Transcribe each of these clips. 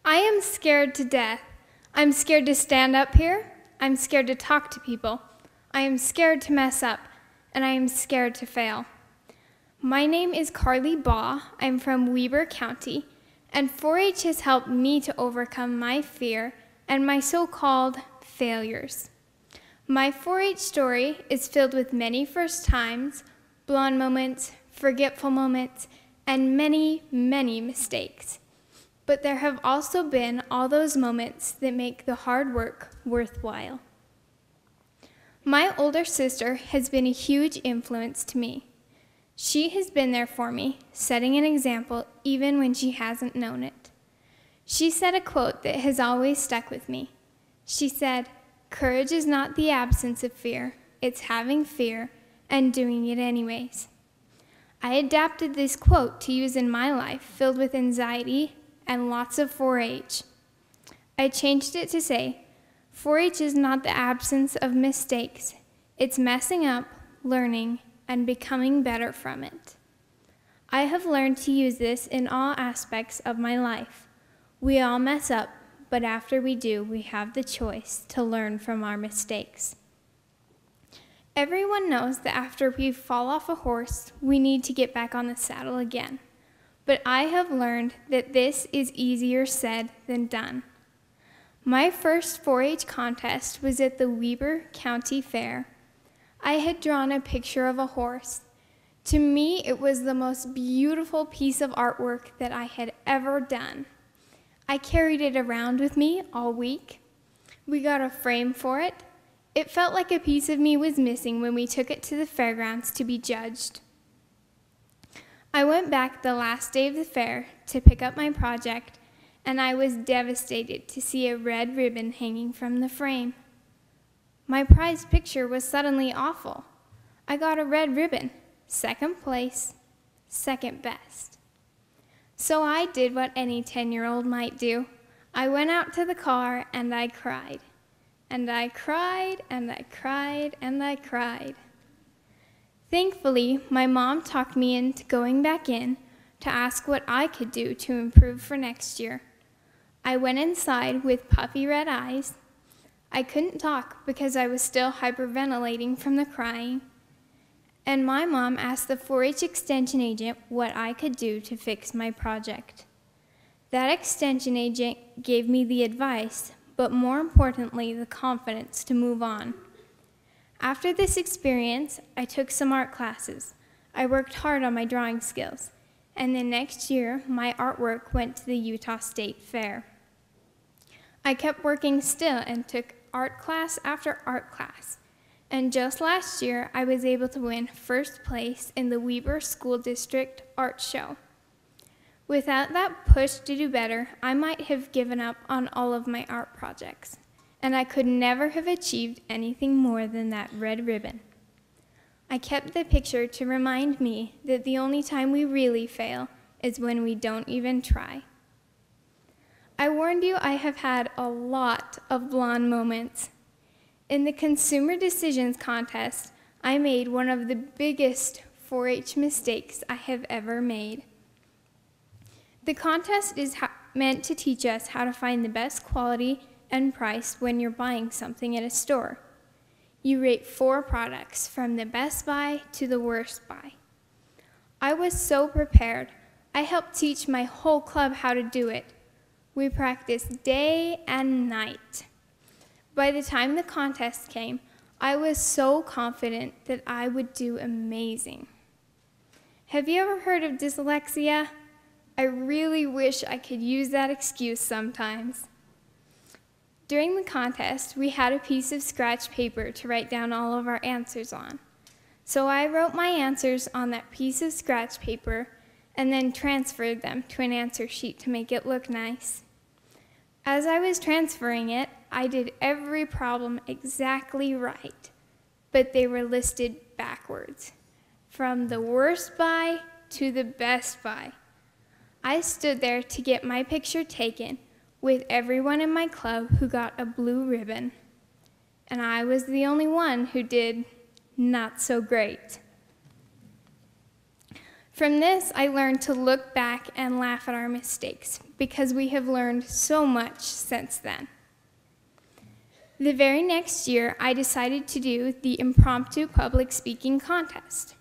I am scared to death. I'm scared to stand up here. I'm scared to talk to people. I am scared to mess up, and I am scared to fail. My name is Karlee Baugh. I'm from Weber County, and 4-H has helped me to overcome my fear and my so-called failures. My 4-H story is filled with many first times, blonde moments, forgetful moments, and many, many mistakes. But there have also been all those moments that make the hard work worthwhile. My older sister has been a huge influence to me. She has been there for me, setting an example even when she hasn't known it. She said a quote that has always stuck with me. She said, "Courage is not the absence of fear, it's having fear and doing it anyways." I adapted this quote to use in my life filled with anxiety and lots of 4-H. I changed it to say, 4-H is not the absence of mistakes, it's messing up, learning, and becoming better from it. I have learned to use this in all aspects of my life. We all mess up, but after we do, we have the choice to learn from our mistakes. Everyone knows that after we fall off a horse, we need to get back on the saddle again. But I have learned that this is easier said than done. My first 4-H contest was at the Weber County Fair. I had drawn a picture of a horse. To me, it was the most beautiful piece of artwork that I had ever done. I carried it around with me all week. We got a frame for it. It felt like a piece of me was missing when we took it to the fairgrounds to be judged. I went back the last day of the fair to pick up my project, and I was devastated to see a red ribbon hanging from the frame. My prize picture was suddenly awful. I got a red ribbon, second place, second best. So I did what any 10-year-old might do. I went out to the car and I cried. And I cried, and I cried, and I cried. Thankfully, my mom talked me into going back in to ask what I could do to improve for next year. I went inside with puffy red eyes. I couldn't talk because I was still hyperventilating from the crying. And my mom asked the 4-H Extension agent what I could do to fix my project. That Extension agent gave me the advice, but more importantly, the confidence to move on. After this experience, I took some art classes. I worked hard on my drawing skills, and the next year, my artwork went to the Utah State Fair. I kept working still and took art class after art class, and just last year, I was able to win first place in the Weber School District Art Show. Without that push to do better, I might have given up on all of my art projects, and I could never have achieved anything more than that red ribbon. I kept the picture to remind me that the only time we really fail is when we don't even try. I warned you I have had a lot of blonde moments. In the Consumer Decisions Contest, I made one of the biggest 4-H mistakes I have ever made. The contest is meant to teach us how to find the best quality and price when you're buying something at a store. You rate 4 products, from the best buy to the worst buy. I was so prepared. I helped teach my whole club how to do it. We practiced day and night. By the time the contest came, I was so confident that I would do amazing. Have you ever heard of dyslexia? I really wish I could use that excuse sometimes. During the contest, we had a piece of scratch paper to write down all of our answers on. So I wrote my answers on that piece of scratch paper and then transferred them to an answer sheet to make it look nice. As I was transferring it, I did every problem exactly right, but they were listed backwards, from the worst buy to the best buy. I stood there to get my picture taken with everyone in my club who got a blue ribbon, and I was the only one who did not so great. From this, I learned to look back and laugh at our mistakes because we have learned so much since then. The very next year, I decided to do the impromptu public speaking contest.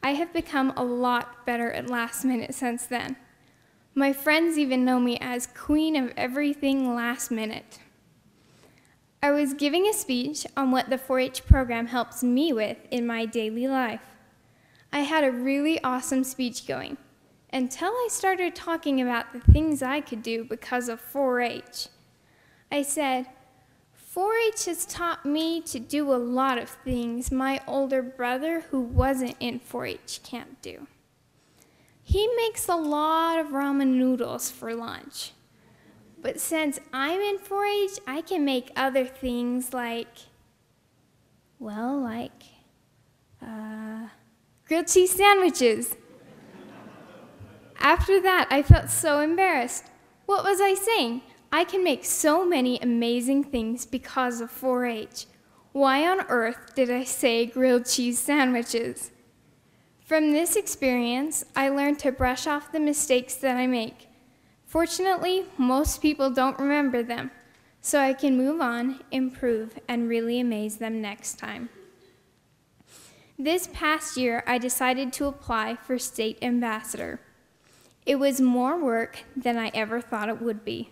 I have become a lot better at last minute since then. My friends even know me as Queen of Everything Last Minute. I was giving a speech on what the 4-H program helps me with in my daily life. I had a really awesome speech going until I started talking about the things I could do because of 4-H. I said, 4-H has taught me to do a lot of things my older brother who wasn't in 4-H can't do. He makes a lot of ramen noodles for lunch. But since I'm in 4-H, I can make other things like grilled cheese sandwiches. After that, I felt so embarrassed. What was I saying? I can make so many amazing things because of 4-H. Why on earth did I say grilled cheese sandwiches? From this experience, I learned to brush off the mistakes that I make. Fortunately, most people don't remember them, so I can move on, improve, and really amaze them next time. This past year, I decided to apply for state ambassador. It was more work than I ever thought it would be.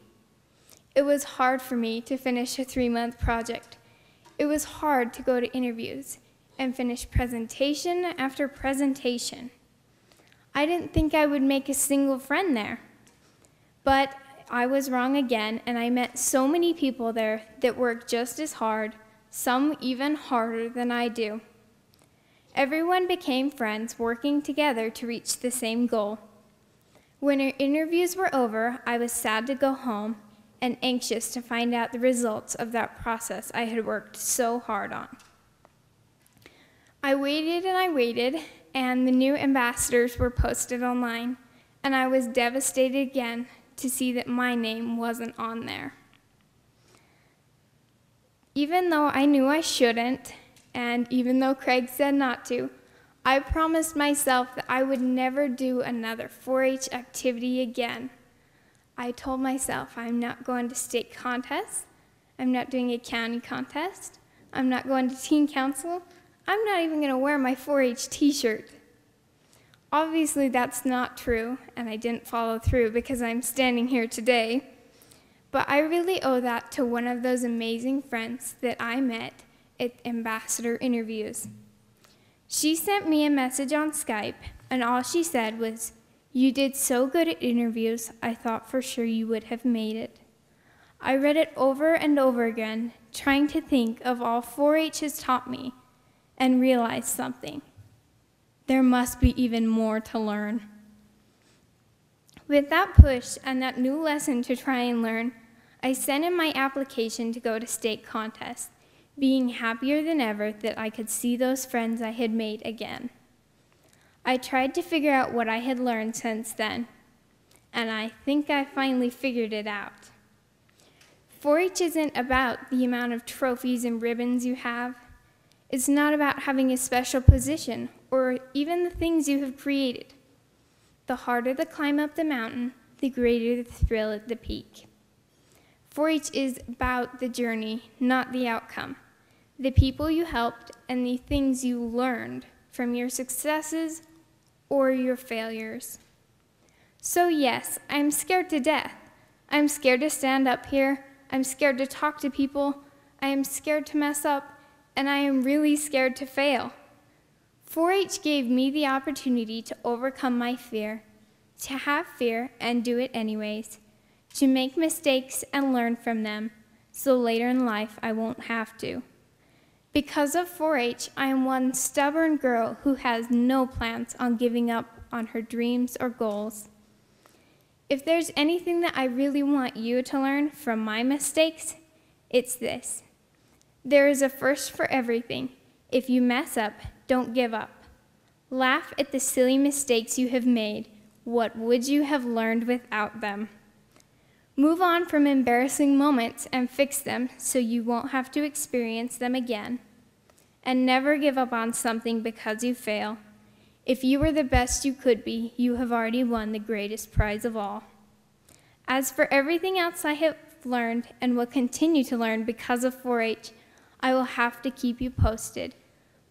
It was hard for me to finish a 3-month project. It was hard to go to interviews and finish presentation after presentation. I didn't think I would make a single friend there. But I was wrong again, and I met so many people there that work just as hard, some even harder than I do. Everyone became friends working together to reach the same goal. When our interviews were over, I was sad to go home and anxious to find out the results of that process I had worked so hard on. I waited, and the new ambassadors were posted online, and I was devastated again to see that my name wasn't on there. Even though I knew I shouldn't, and even though Craig said not to, I promised myself that I would never do another 4-H activity again. I told myself I'm not going to state contests, I'm not doing a county contest, I'm not going to teen council, I'm not even going to wear my 4-H t-shirt. Obviously that's not true, and I didn't follow through because I'm standing here today, but I really owe that to one of those amazing friends that I met at ambassador interviews. She sent me a message on Skype, and all she said was, "You did so good at interviews, I thought for sure you would have made it." I read it over and over again, trying to think of all 4-H has taught me, and realized something. There must be even more to learn. With that push and that new lesson to try and learn, I sent in my application to go to state contest, being happier than ever that I could see those friends I had made again. I tried to figure out what I had learned since then, and I think I finally figured it out. 4-H isn't about the amount of trophies and ribbons you have. It's not about having a special position or even the things you have created. The harder the climb up the mountain, the greater the thrill at the peak. 4-H is about the journey, not the outcome. The people you helped and the things you learned from your successes or your failures. So yes, I'm scared to death. I'm scared to stand up here. I'm scared to talk to people. I am scared to mess up, and I am really scared to fail. 4-H gave me the opportunity to overcome my fear, to have fear and do it anyways, to make mistakes and learn from them, so later in life I won't have to. Because of 4-H, I am one stubborn girl who has no plans on giving up on her dreams or goals. If there's anything that I really want you to learn from my mistakes, it's this. There is a first for everything. If you mess up, don't give up. Laugh at the silly mistakes you have made. What would you have learned without them? Move on from embarrassing moments and fix them so you won't have to experience them again. And never give up on something because you fail. If you were the best you could be, you have already won the greatest prize of all. As for everything else I have learned and will continue to learn because of 4-H, I will have to keep you posted.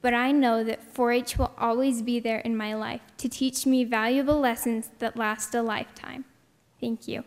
But I know that 4-H will always be there in my life to teach me valuable lessons that last a lifetime. Thank you.